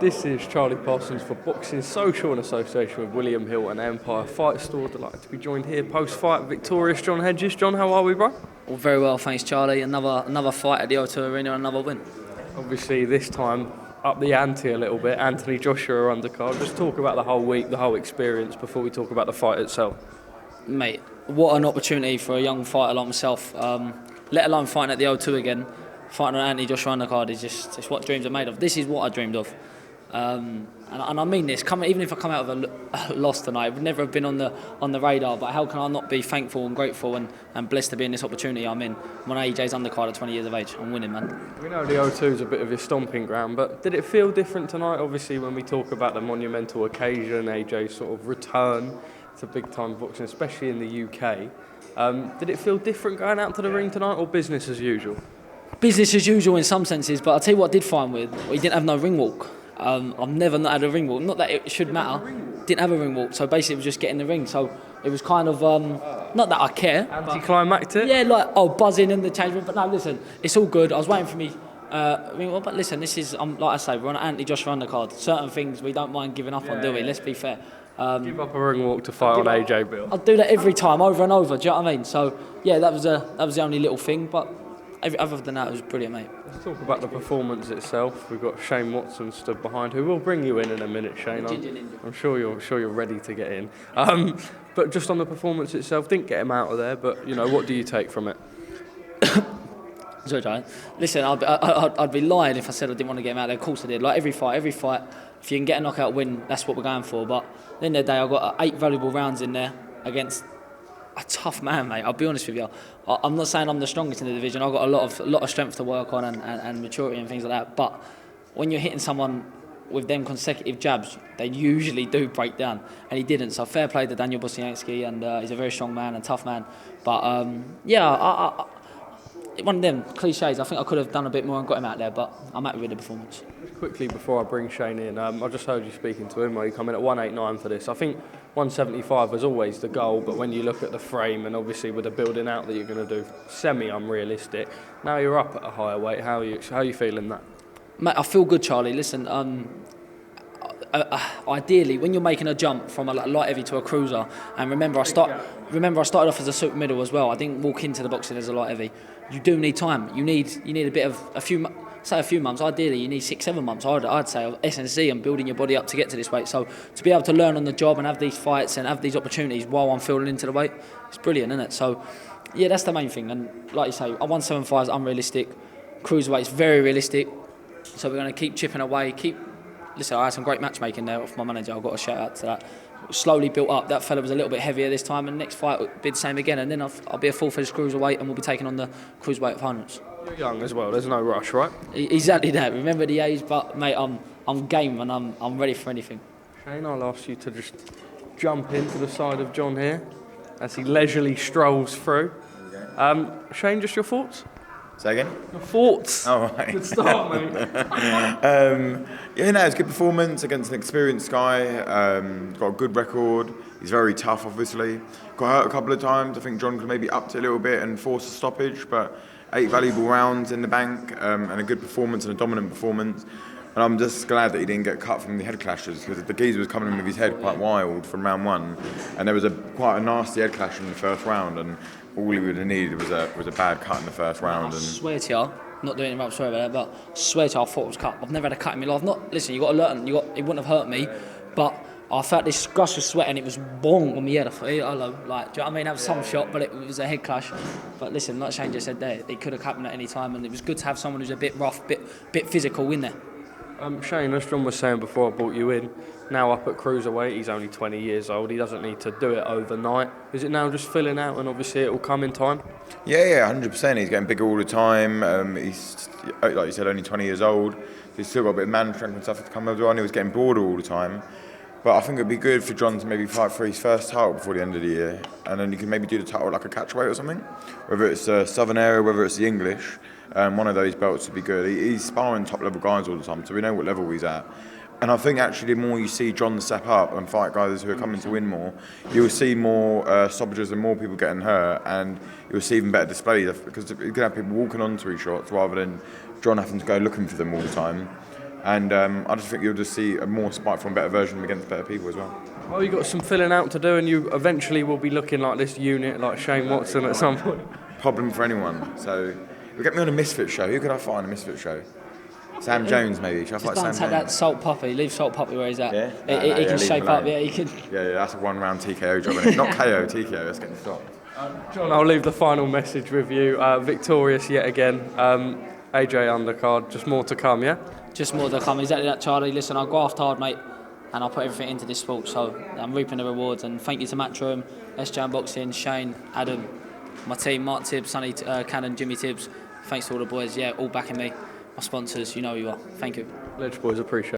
This is Charlie Parsons for Boxing Social in association with William Hill and Empire Fight Store. Delighted to be joined here post-fight victorious John Hedges. John, how are we, bro? Well, very well, thanks, Charlie. Another fight at the O2 Arena, another win. Obviously, this time up the ante a little bit. Anthony Joshua undercard. Just talk about the whole week, the whole experience before we talk about the fight itself. Mate, what an opportunity for a young fighter like myself. Let alone fighting at the O2 again. Fighting on Anthony Joshua undercard is it's what dreams are made of. This is what I dreamed of. And I mean this, even if I come out of a loss tonight, it would never have been on the radar, but how can I not be thankful and grateful and blessed to be in this opportunity I'm in. I'm on AJ's undercard at 20 years of age. I'm winning, man. We know the O2 is a bit of your stomping ground, but did it feel different tonight? Obviously, when we talk about the monumental occasion, AJ's sort of return to big-time boxing, especially in the UK, did it feel different going out to the ring tonight, or business as usual? Business as usual in some senses, but I'll tell you what I did find weird. He didn't have no ring walk. I've never not had a ring walk. Not that it should matter. Didn't have a ring walk, so basically it was just getting the ring. So it was kind of not that I care. Anticlimactic? Yeah, like buzzing in the change room. But no, listen, it's all good. I was waiting for me ring walk, but listen, this is like I say, we're on an Anthony Joshua undercard. Certain things we don't mind giving up on, do we? Let's be fair. Give up a ring walk to fight on AJ Bill. I'll do that every time, over and over. Do you know what I mean? So yeah, that was the only little thing, but. Other than that, it was brilliant, mate. Let's talk about the performance itself. We've got Shane Watson stood behind, who will bring you in a minute, Shane. I'm sure you're ready to get in. But just on the performance itself, didn't get him out of there. But what do you take from it? Sorry, Charlie. Listen, I'd be lying if I said I didn't want to get him out there. Of course I did. Like every fight, if you can get a knockout win, that's what we're going for. But at the end of the day, I got 8 valuable rounds in there against a tough man, mate. I'll be honest with you. I'm not saying I'm the strongest in the division. I've got a lot of strength to work on and maturity and things like that. But when you're hitting someone with them consecutive jabs, they usually do break down. And he didn't. So fair play to Daniel Bosianski, and he's a very strong man and tough man. But one of them cliches. I think I could have done a bit more and got him out there, but I'm happy with the performance. Just quickly before I bring Shane in, I just heard you speaking to him where you come in at 189 for this. I think 175 was always the goal, but when you look at the frame and obviously with the building out that you're going to do, semi-unrealistic. Now you're up at a higher weight. How are you feeling that? Mate, I feel good, Charlie. Listen, ideally, when you're making a jump from a light heavy to a cruiser, and remember I started off as a super middle as well. I didn't walk into the boxing as a light heavy. You do need time. You need a bit of a few months. Ideally, you need 6-7 months. I'd say of S&C and building your body up to get to this weight. So to be able to learn on the job and have these fights and have these opportunities while I'm filling into the weight, it's brilliant, isn't it? So yeah, that's the main thing. And like you say, a 175 is unrealistic. Cruiserweight is very realistic. So we're going to keep chipping away. Listen, I had some great matchmaking there off my manager. I've got to shout out to that. Slowly built up. That fella was a little bit heavier this time, and next fight will be the same again. And then I'll be a full-fledged cruiserweight, and we'll be taking on the cruiserweight opponents. You're young as well. There's no rush, right? Exactly that. Remember the age, but mate, I'm game and I'm ready for anything. Shane, I'll ask you to just jump into the side of John here as he leisurely strolls through. Shane, just your thoughts? Say again? Your thoughts. Oh, right. Good start, mate. It's a good performance against an experienced guy. Got a good record. He's very tough, obviously. Got hurt a couple of times. I think John could maybe up it a little bit and force a stoppage, but 8 valuable rounds in the bank, and a good performance and a dominant performance. And I'm just glad that he didn't get cut from the head clashes, because the geezer was coming in with his head quite wild from round 1, and there was quite a nasty head clash in the first round, and all he would have needed was a bad cut in the first round. I swear to you, not doing it right, sorry about that, but I swear to you, I thought it was cut. I've never had a cut in my life. Listen, you got to learn. It wouldn't have hurt me, but I felt this gush of sweat and it was bong on my head. I thought, hello, do you know what I mean? That was some shot, but it was a head clash. But listen, like Shane just said there, it could have happened at any time, and it was good to have someone who's a bit rough, bit physical in there. Shane, as John was saying before I brought you in, now up at cruiserweight, he's only 20 years old. He doesn't need to do it overnight. Is it now just filling out, and obviously it will come in time? Yeah, 100%. He's getting bigger all the time. He's, like you said, only 20 years old. He's still got a bit of man strength and stuff to come as well. And he was getting broader all the time. But I think it'd be good for John to maybe fight for his first title before the end of the year, and then you can maybe do the title like a catchweight or something. Whether it's the Southern area, whether it's the English, one of those belts would be good. He's sparring top level guys all the time, so we know what level he's at. And I think actually the more you see John step up and fight guys who are coming to win more, you'll see more stoppages and more people getting hurt, and you'll see even better displays, because you're going to have people walking onto his shots rather than John having to go looking for them all the time. And I just think you'll just see a more spiteful and better version against better people as well. Well, you've got some filling out to do, and you eventually will be looking like this unit, like Shane Watson at some point. Problem for anyone. So, you'll get me on a MISFITS show. Who could I find a MISFITS show? Sam Jones, maybe. Should I fight Sam Don't take Jones? that Salt Puppy. Leave Salt Puppy where he's at. Yeah? He can leave shape him up. alone. Yeah, he can. Yeah, that's a one-round TKO job, isn't it? Not KO, TKO. That's getting stopped. John, I'll leave the final message with you. Victorious yet again. AJ Undercard, just more to come, yeah? Just more to come. Exactly that, Charlie. Listen, I graft hard, mate, and I put everything into this sport, so I'm reaping the rewards. And thank you to Matchroom, SJ Unboxing, Shane, Adam, my team, Mark Tibbs, Sonny Cannon, Jimmy Tibbs. Thanks to all the boys, yeah, all backing me. My sponsors, you know who you are. Thank you. Ledge boys, appreciate it.